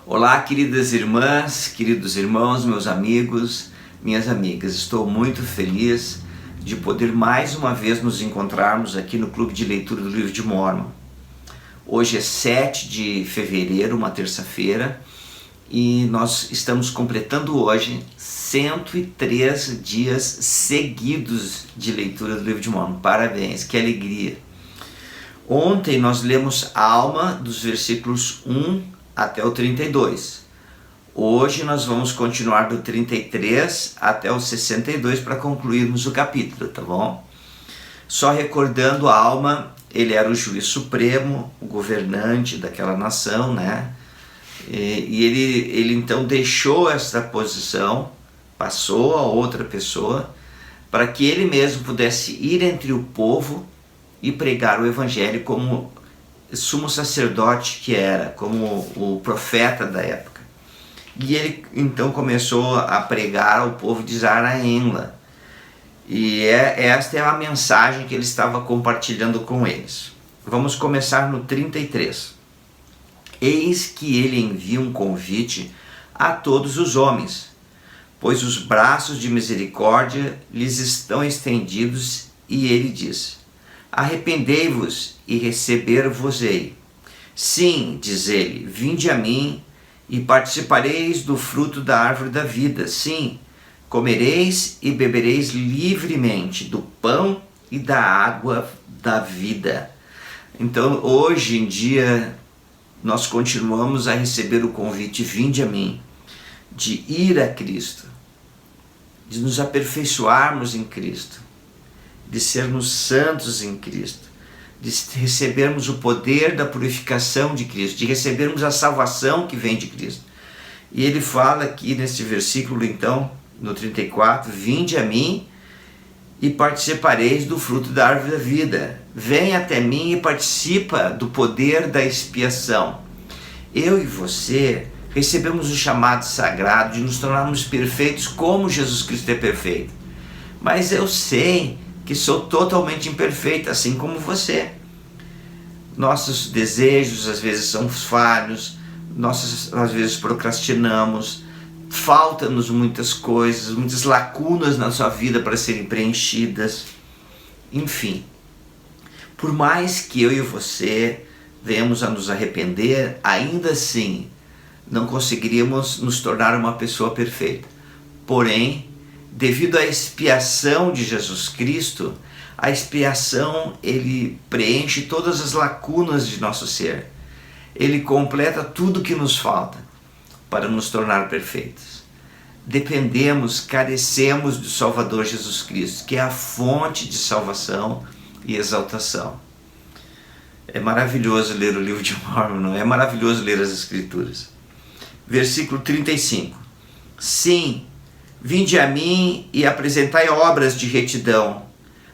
Olá, queridas irmãs, queridos irmãos, meus amigos, minhas amigas. Estou muito feliz de poder mais uma vez nos encontrarmos aqui no Clube de Leitura do Livro de Mórmon. Hoje é 7 de fevereiro, uma terça-feira, e nós estamos completando hoje 103 dias seguidos de leitura do Livro de Mórmon. Parabéns, que alegria! Ontem nós lemos a alma dos versículos 1 até o 32. Hoje nós vamos continuar do 33 até o 62 para concluirmos o capítulo, tá bom? Só recordando, a alma, ele era o juiz supremo, o governante daquela nação, né? E ele então deixou essa posição, passou a outra pessoa, para que ele mesmo pudesse ir entre o povo e pregar o evangelho como sumo sacerdote que era, como o profeta da época. E ele então começou a pregar ao povo de Zarahemla. E esta é a mensagem que ele estava compartilhando com eles. Vamos começar no 33. Eis que ele envia um convite a todos os homens, pois os braços de misericórdia lhes estão estendidos, e ele diz: arrependei-vos e receber-vos-ei. Sim, diz ele, vinde a mim e participareis do fruto da árvore da vida. Sim, comereis e bebereis livremente do pão e da água da vida. Então, hoje em dia, nós continuamos a receber o convite, vinde a mim, de ir a Cristo, de nos aperfeiçoarmos em Cristo, de sermos santos em Cristo, de recebermos o poder da purificação de Cristo, de recebermos a salvação que vem de Cristo. E ele fala aqui nesse versículo, então, no 34, vinde a mim e participareis do fruto da árvore da vida. Vem até mim e participa do poder da expiação. Eu e você recebemos o chamado sagrado de nos tornarmos perfeitos como Jesus Cristo é perfeito. Mas eu sei que sou totalmente imperfeito, assim como você. Nossos desejos às vezes são falhos, nós às vezes procrastinamos, faltam-nos muitas coisas, muitas lacunas na sua vida para serem preenchidas. Enfim, por mais que eu e você venhamos a nos arrepender, ainda assim não conseguiríamos nos tornar uma pessoa perfeita. Porém, devido à expiação de Jesus Cristo, a expiação, ele preenche todas as lacunas de nosso ser. Ele completa tudo que nos falta para nos tornar perfeitos. Dependemos, carecemos do Salvador Jesus Cristo, que é a fonte de salvação e exaltação. É maravilhoso ler o livro de Mórmon, não é? É maravilhoso ler as Escrituras. Versículo 35. Sim, vinde a mim e apresentai obras de retidão,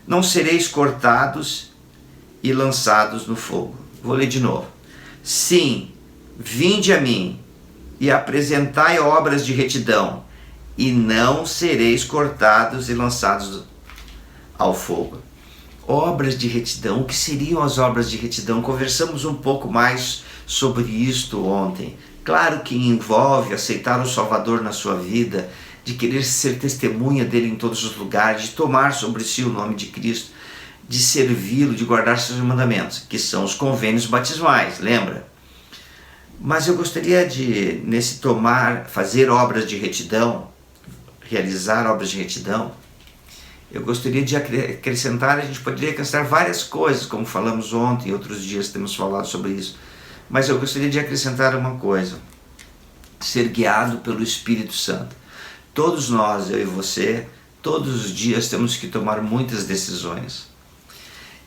não sereis cortados e lançados no fogo. Vou ler de novo. Sim, vinde a mim e apresentai obras de retidão, e não sereis cortados e lançados ao fogo. Obras de retidão, o que seriam as obras de retidão? Conversamos um pouco mais sobre isto ontem. Claro que envolve aceitar o Salvador na sua vida, de querer ser testemunha dele em todos os lugares, de tomar sobre si o nome de Cristo, de servi-lo, de guardar seus mandamentos, que são os convênios batismais, lembra? Mas eu gostaria de, fazer obras de retidão, realizar obras de retidão, eu gostaria de acrescentar, a gente poderia acrescentar várias coisas, como falamos ontem, outros dias temos falado sobre isso, mas eu gostaria de acrescentar uma coisa: ser guiado pelo Espírito Santo. Todos nós, eu e você, todos os dias temos que tomar muitas decisões.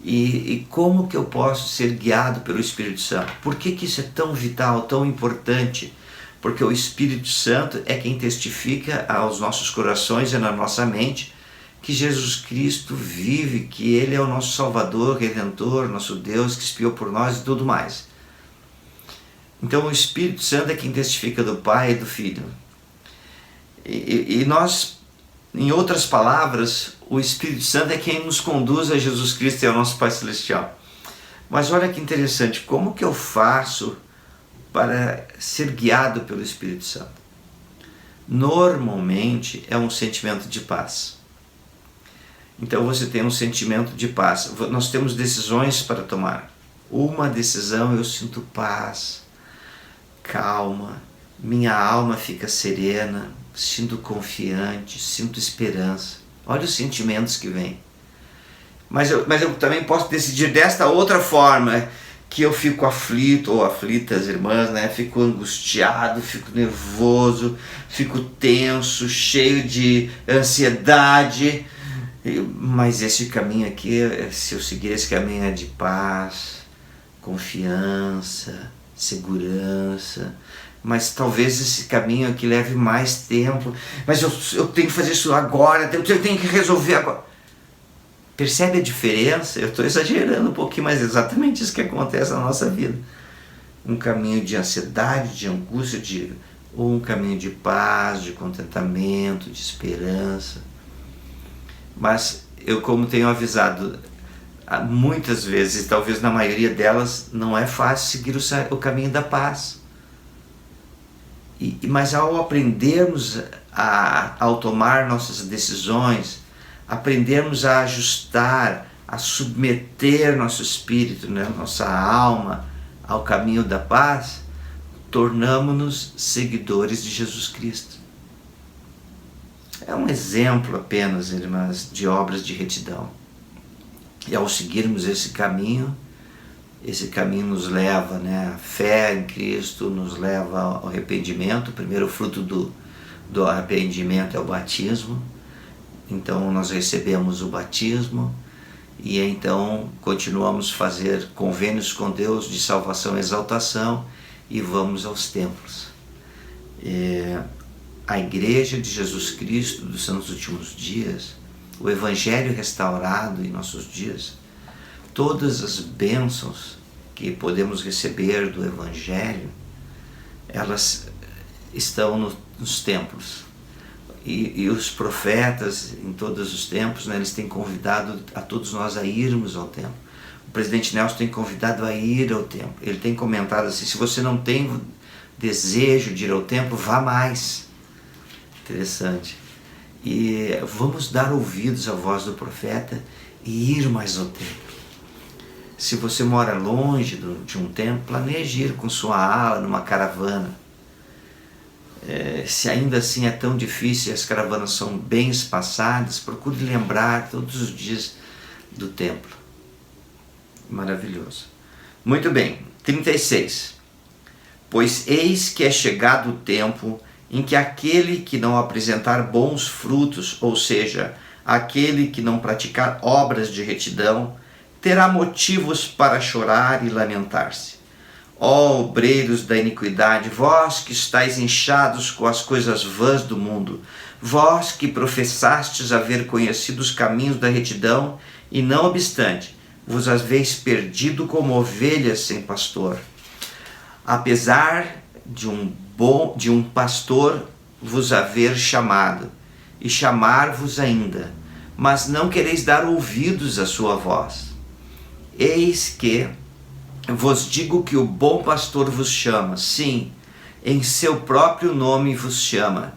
E como que eu posso ser guiado pelo Espírito Santo? Por que isso é tão vital, tão importante? Porque o Espírito Santo é quem testifica aos nossos corações e na nossa mente que Jesus Cristo vive, que Ele é o nosso Salvador, Redentor, nosso Deus que expiou por nós e tudo mais. Então o Espírito Santo é quem testifica do Pai e do Filho. E nós, em outras palavras, o Espírito Santo é quem nos conduz a Jesus Cristo e ao nosso Pai Celestial. Mas olha que interessante, como que eu faço para ser guiado pelo Espírito Santo. Normalmente é um sentimento de paz. Então você tem um sentimento de paz. Nós temos decisões para tomar. Uma decisão eu sinto paz, calma, minha alma fica serena, sinto confiante, sinto esperança. Olha os sentimentos que vêm. Mas eu também posso decidir desta outra forma, que eu fico aflito ou aflita, as irmãs, né? Fico angustiado, fico nervoso, fico tenso, cheio de ansiedade. Mas esse caminho aqui, se eu seguir esse caminho, é de paz, confiança, segurança. Mas talvez esse caminho aqui leve mais tempo. Mas eu tenho que fazer isso agora, eu tenho que resolver agora. Percebe a diferença? Eu estou exagerando um pouquinho, mas é exatamente isso que acontece na nossa vida. Um caminho de ansiedade, de angústia, ou um caminho de paz, de contentamento, de esperança. Mas eu, como tenho avisado muitas vezes, talvez na maioria delas, não é fácil seguir o caminho da paz. Mas ao aprendermos, ao tomar nossas decisões, aprendermos a ajustar, a submeter nosso espírito, né, nossa alma ao caminho da paz, tornamo-nos seguidores de Jesus Cristo. É um exemplo apenas, irmãs, de obras de retidão. E ao seguirmos esse caminho nos leva, né, a fé em Cristo, nos leva ao arrependimento. O primeiro fruto do arrependimento é o batismo. Então nós recebemos o batismo e então continuamos a fazer convênios com Deus de salvação e exaltação e vamos aos templos. A Igreja de Jesus Cristo dos Santos Últimos Dias, o Evangelho restaurado em nossos dias, todas as bênçãos que podemos receber do Evangelho, elas estão nos templos. E os profetas, em todos os tempos, né, eles têm convidado a todos nós a irmos ao templo. O presidente Nelson tem convidado a ir ao templo. Ele tem comentado assim: se você não tem desejo de ir ao templo, vá mais. Interessante. E vamos dar ouvidos à voz do profeta e ir mais ao templo. Se você mora longe de um templo, planeje ir com sua ala numa caravana. Se ainda assim é tão difícil e as caravanas são bem espaçadas, procure lembrar todos os dias do templo. Maravilhoso. Muito bem, 36. Pois eis que é chegado o tempo em que aquele que não apresentar bons frutos, ou seja, aquele que não praticar obras de retidão, terá motivos para chorar e lamentar-se. Ó obreiros da iniquidade, vós que estáis inchados com as coisas vãs do mundo, vós que professastes haver conhecido os caminhos da retidão, e não obstante, vos haveis perdido como ovelhas sem pastor. Apesar de um pastor vos haver chamado, e chamar-vos ainda, mas não quereis dar ouvidos à sua voz. Eis que vos digo que o bom pastor vos chama, sim, em seu próprio nome vos chama,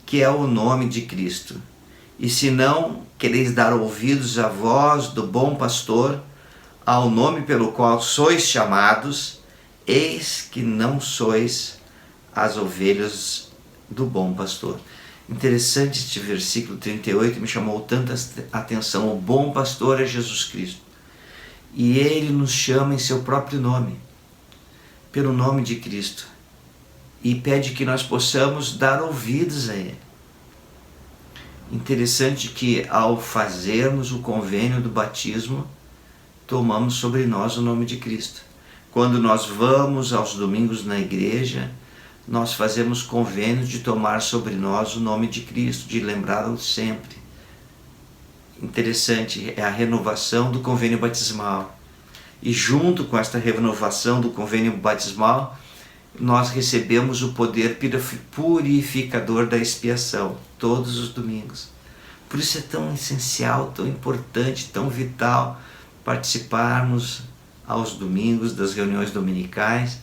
que é o nome de Cristo. E se não quereis dar ouvidos à voz do bom pastor, ao nome pelo qual sois chamados, eis que não sois as ovelhas do bom pastor. Interessante este versículo 38, me chamou tanta atenção. O bom pastor é Jesus Cristo. E Ele nos chama em seu próprio nome, pelo nome de Cristo, e pede que nós possamos dar ouvidos a Ele. Interessante que ao fazermos o convênio do batismo, tomamos sobre nós o nome de Cristo. Quando nós vamos aos domingos na igreja, nós fazemos convênio de tomar sobre nós o nome de Cristo, de lembrá-lo sempre. Interessante, é a renovação do convênio batismal. E junto com esta renovação do convênio batismal, nós recebemos o poder purificador da expiação, todos os domingos. Por isso é tão essencial, tão importante, tão vital participarmos aos domingos das reuniões dominicais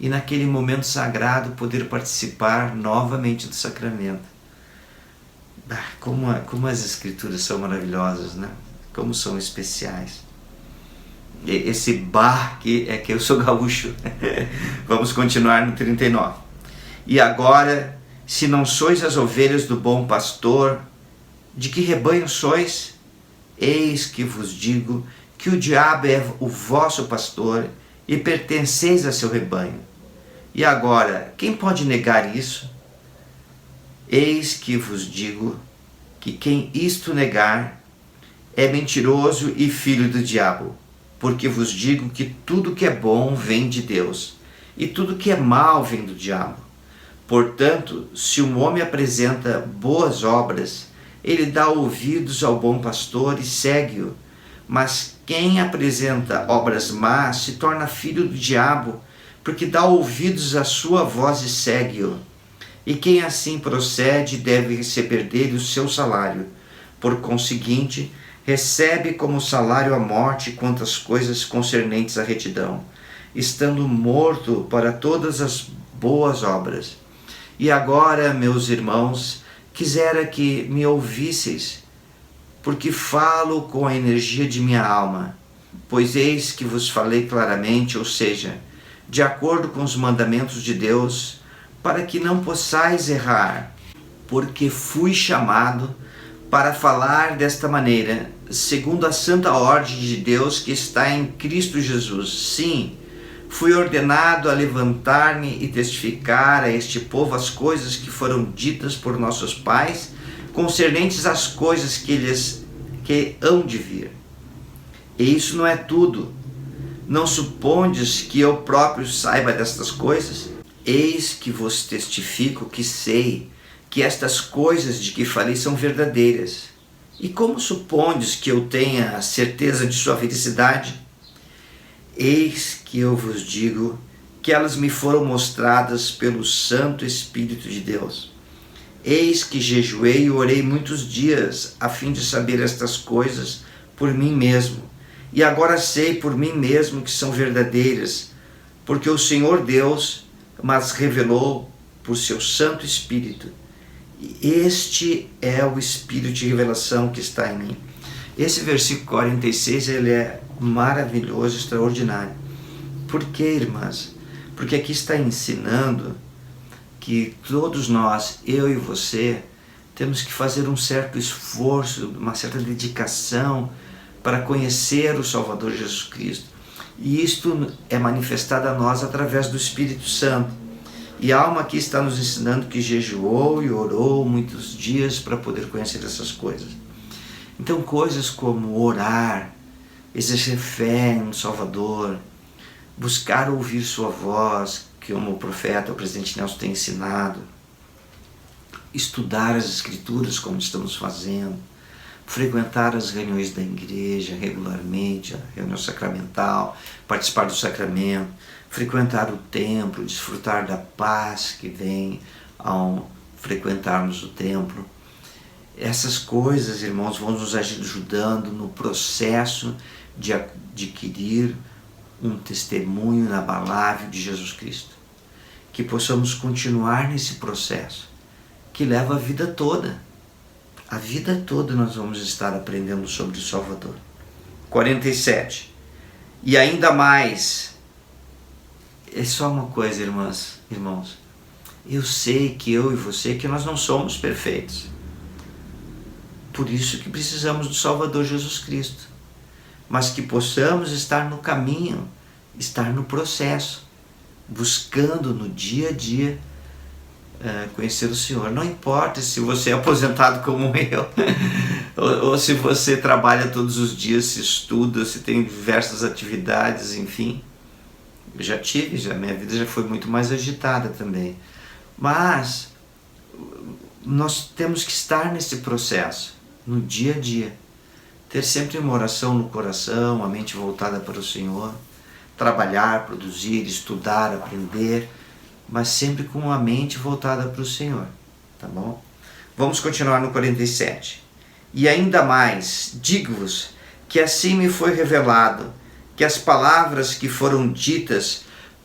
e naquele momento sagrado poder participar novamente do sacramento. Como as escrituras são maravilhosas, né? Como são especiais. Esse bar que é que eu sou gaúcho. Vamos continuar no 39. E agora, se não sois as ovelhas do bom pastor, de que rebanho sois? Eis que vos digo que o diabo é o vosso pastor e pertenceis a seu rebanho. E agora, quem pode negar isso? Eis que vos digo que quem isto negar é mentiroso e filho do diabo, porque vos digo que tudo que é bom vem de Deus, e tudo que é mal vem do diabo. Portanto, se um homem apresenta boas obras, ele dá ouvidos ao bom pastor e segue-o. Mas quem apresenta obras más se torna filho do diabo, porque dá ouvidos à sua voz e segue-o. E quem assim procede deve receber dele o seu salário. Por conseguinte, recebe como salário a morte quantas coisas concernentes à retidão, estando morto para todas as boas obras. E agora, meus irmãos, quisera que me ouvisseis, porque falo com a energia de minha alma, pois eis que vos falei claramente, ou seja, de acordo com os mandamentos de Deus, para que não possais errar, porque fui chamado para falar desta maneira, segundo a santa ordem de Deus que está em Cristo Jesus. Sim, fui ordenado a levantar-me e testificar a este povo as coisas que foram ditas por nossos pais, concernentes às coisas que hão de vir. E isso não é tudo. Não supondes que eu próprio saiba destas coisas? Eis que vos testifico que sei que estas coisas de que falei são verdadeiras. E como supondes que eu tenha a certeza de sua felicidade? Eis que eu vos digo que elas me foram mostradas pelo Santo Espírito de Deus. Eis que jejuei e orei muitos dias a fim de saber estas coisas por mim mesmo. E agora sei por mim mesmo que são verdadeiras, porque o Senhor Deus mas revelou por seu Santo Espírito. E este é o Espírito de revelação que está em mim. Esse versículo 46, ele é maravilhoso, extraordinário. Por quê, irmãs? Porque aqui está ensinando que todos nós, eu e você, temos que fazer um certo esforço, uma certa dedicação para conhecer o Salvador Jesus Cristo. E isto é manifestado a nós através do Espírito Santo. E a alma aqui está nos ensinando que jejuou e orou muitos dias para poder conhecer essas coisas. Então, coisas como orar, exercer fé no Salvador, buscar ouvir sua voz, que como o profeta, o presidente Nelson tem ensinado, estudar as Escrituras como estamos fazendo, frequentar as reuniões da igreja regularmente, a reunião sacramental, participar do sacramento, frequentar o templo, desfrutar da paz que vem ao frequentarmos o templo. Essas coisas, irmãos, vão nos ajudando no processo de adquirir um testemunho inabalável de Jesus Cristo. Que possamos continuar nesse processo, que leva a vida toda. A vida toda nós vamos estar aprendendo sobre o Salvador. 47. E ainda mais, é só uma coisa, irmãos. Eu sei que eu e você, que nós não somos perfeitos. Por isso que precisamos do Salvador Jesus Cristo. Mas que possamos estar no caminho, estar no processo, buscando no dia a dia conhecer o Senhor. Não importa se você é aposentado como eu, ou se você trabalha todos os dias, se estuda, se tem diversas atividades, enfim. Eu já tive, minha vida já foi muito mais agitada também. Mas nós temos que estar nesse processo, no dia a dia. Ter sempre uma oração no coração, a mente voltada para o Senhor. Trabalhar, produzir, estudar, aprender, mas sempre com a mente voltada para o Senhor, tá bom? Vamos continuar no 47. E ainda mais, digo-vos que assim me foi revelado, que as palavras que foram ditas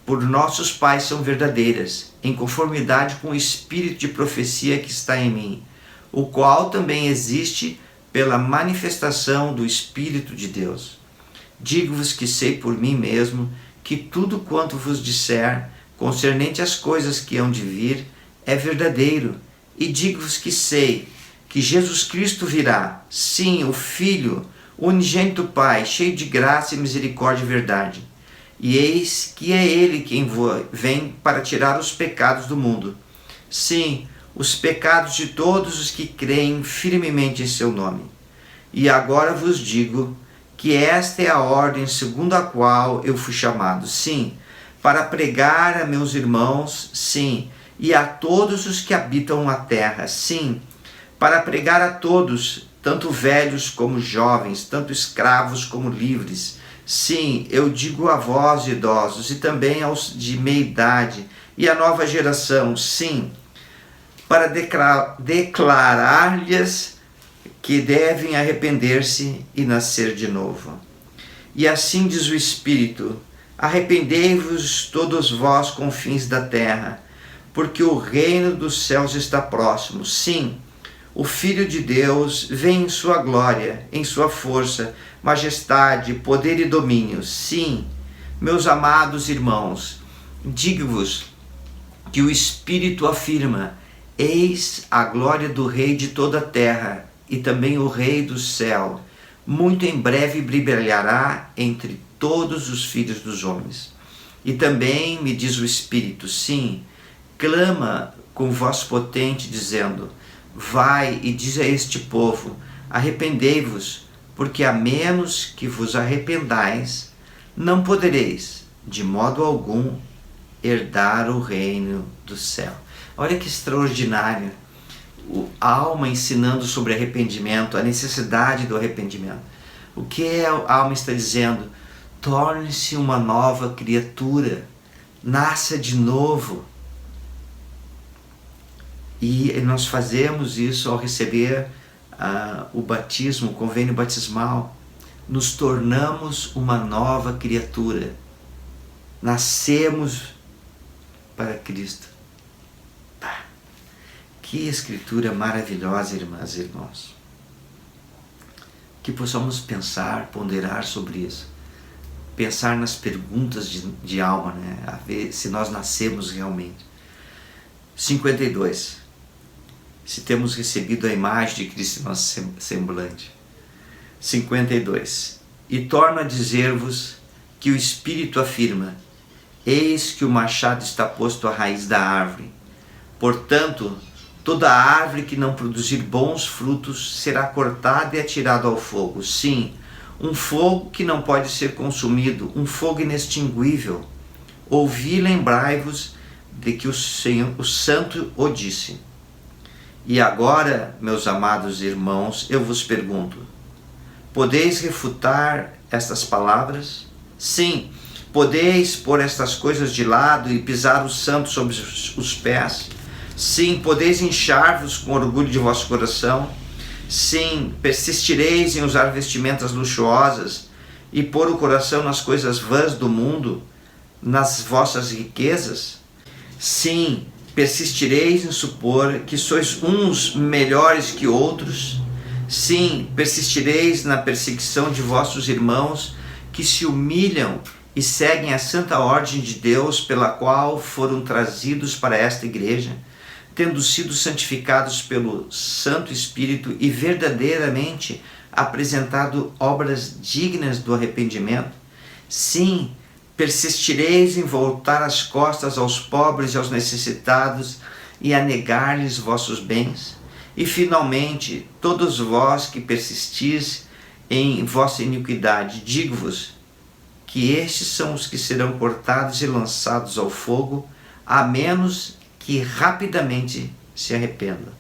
por nossos pais são verdadeiras, em conformidade com o espírito de profecia que está em mim, o qual também existe pela manifestação do Espírito de Deus. Digo-vos que sei por mim mesmo que tudo quanto vos disser concernente às coisas que hão de vir é verdadeiro, e digo-vos que sei que Jesus Cristo virá, sim, o Filho, o unigênito Pai, cheio de graça e misericórdia e verdade. E eis que é Ele quem vem para tirar os pecados do mundo. Sim, os pecados de todos os que creem firmemente em seu nome. E agora vos digo que esta é a ordem segundo a qual eu fui chamado. Sim, para pregar a meus irmãos, sim, e a todos os que habitam a terra, sim, para pregar a todos, tanto velhos como jovens, tanto escravos como livres. Sim, eu digo a vós, idosos, e também aos de meia idade, e à nova geração, sim, para declarar-lhes que devem arrepender-se e nascer de novo. E assim diz o Espírito: arrependei-vos todos vós, confins da terra, porque o reino dos céus está próximo. Sim, o Filho de Deus vem em sua glória, em sua força, majestade, poder e domínio. Sim, meus amados irmãos, digo-vos que o Espírito afirma: eis a glória do Rei de toda a terra, e também o Rei do céu. Muito em breve brilhará entre todos os filhos dos homens. E também me diz o Espírito: sim, clama com voz potente, dizendo: vai e diz a este povo: arrependei-vos, porque a menos que vos arrependais, não podereis, de modo algum, herdar o reino do céu. Olha que extraordinário. A alma ensinando sobre arrependimento, a necessidade do arrependimento. O que a alma está dizendo? Torne-se uma nova criatura, nasça de novo. E nós fazemos isso ao receber o batismo, o convênio batismal. Nos tornamos uma nova criatura. Nascemos para Cristo. Que escritura maravilhosa, irmãs e irmãos. Que possamos pensar, ponderar sobre isso. Pensar nas perguntas de alma, né? A ver se nós nascemos realmente. 52. Se temos recebido a imagem de Cristo em nosso semblante. 52. E torno a dizer-vos que o Espírito afirma: eis que o machado está posto à raiz da árvore. Portanto, toda árvore que não produzir bons frutos será cortada e atirada ao fogo. Sim, um fogo que não pode ser consumido, um fogo inextinguível. Ouvi e lembrai-vos de que o Santo o disse. E agora, meus amados irmãos, eu vos pergunto: podeis refutar estas palavras? Sim, podeis pôr estas coisas de lado e pisar o santo sobre os pés? Sim, podeis inchar-vos com orgulho de vosso coração? Sim, persistireis em usar vestimentas luxuosas e pôr o coração nas coisas vãs do mundo, nas vossas riquezas? Sim, persistireis em supor que sois uns melhores que outros? Sim, persistireis na perseguição de vossos irmãos que se humilham e seguem a santa ordem de Deus pela qual foram trazidos para esta igreja, tendo sido santificados pelo Santo Espírito e verdadeiramente apresentado obras dignas do arrependimento? Sim, persistireis em voltar as costas aos pobres e aos necessitados e a negar-lhes vossos bens? E finalmente, todos vós que persistis em vossa iniquidade, digo-vos que estes são os que serão cortados e lançados ao fogo, a menos que rapidamente se arrependa.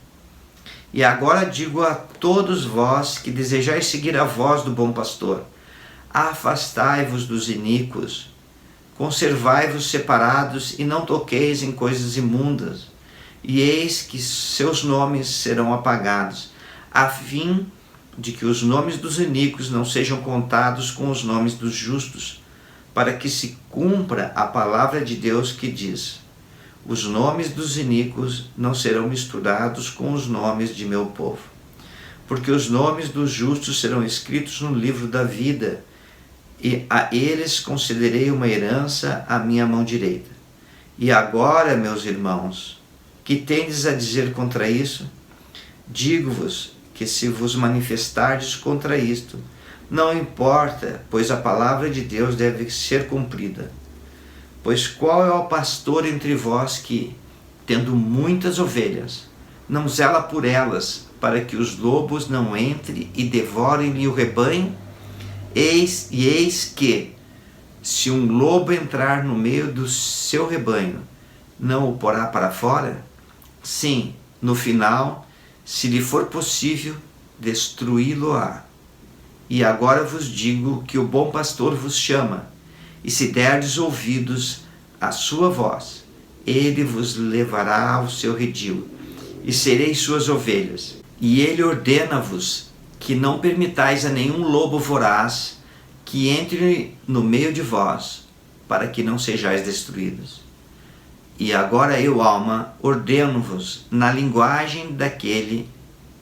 E agora digo a todos vós que desejais seguir a voz do bom pastor: afastai-vos dos iníquos, conservai-vos separados e não toqueis em coisas imundas, e eis que seus nomes serão apagados, a fim de que os nomes dos iníquos não sejam contados com os nomes dos justos, para que se cumpra a palavra de Deus que diz: os nomes dos iníquos não serão misturados com os nomes de meu povo, porque os nomes dos justos serão escritos no livro da vida, e a eles concederei uma herança à minha mão direita. E agora, meus irmãos, que tendes a dizer contra isso? Digo-vos que se vos manifestardes contra isto, não importa, pois a palavra de Deus deve ser cumprida. Pois qual é o pastor entre vós que, tendo muitas ovelhas, não zela por elas, para que os lobos não entrem e devorem-lhe o rebanho? Eis que, se um lobo entrar no meio do seu rebanho, não o porá para fora? Sim, no final, se lhe for possível, destruí-lo-á. E agora vos digo que o bom pastor vos chama, e se derdes ouvidos à sua voz, ele vos levará ao seu redil, e sereis suas ovelhas. E ele ordena-vos que não permitais a nenhum lobo voraz que entre no meio de vós, para que não sejais destruídos. E agora eu, alma, ordeno-vos, na linguagem daquele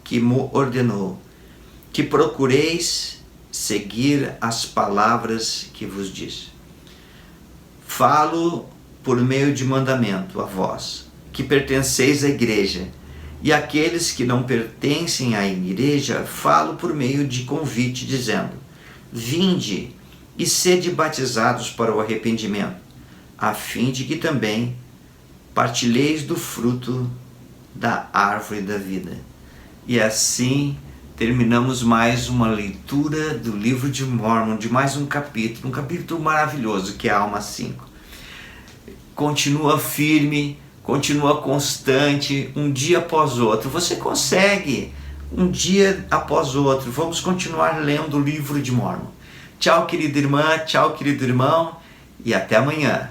que me ordenou, que procureis seguir as palavras que vos disse. Falo por meio de mandamento a vós, que pertenceis à igreja, e aqueles que não pertencem à igreja, falo por meio de convite, dizendo: vinde e sede batizados para o arrependimento, a fim de que também partilheis do fruto da árvore da vida. E assim terminamos mais uma leitura do livro de Mórmon, de mais um capítulo maravilhoso, que é a Alma 5. Continua firme, continua constante, um dia após outro. Você consegue, um dia após outro. Vamos continuar lendo o livro de Mórmon. Tchau, querida irmã, tchau, querido irmão, e até amanhã.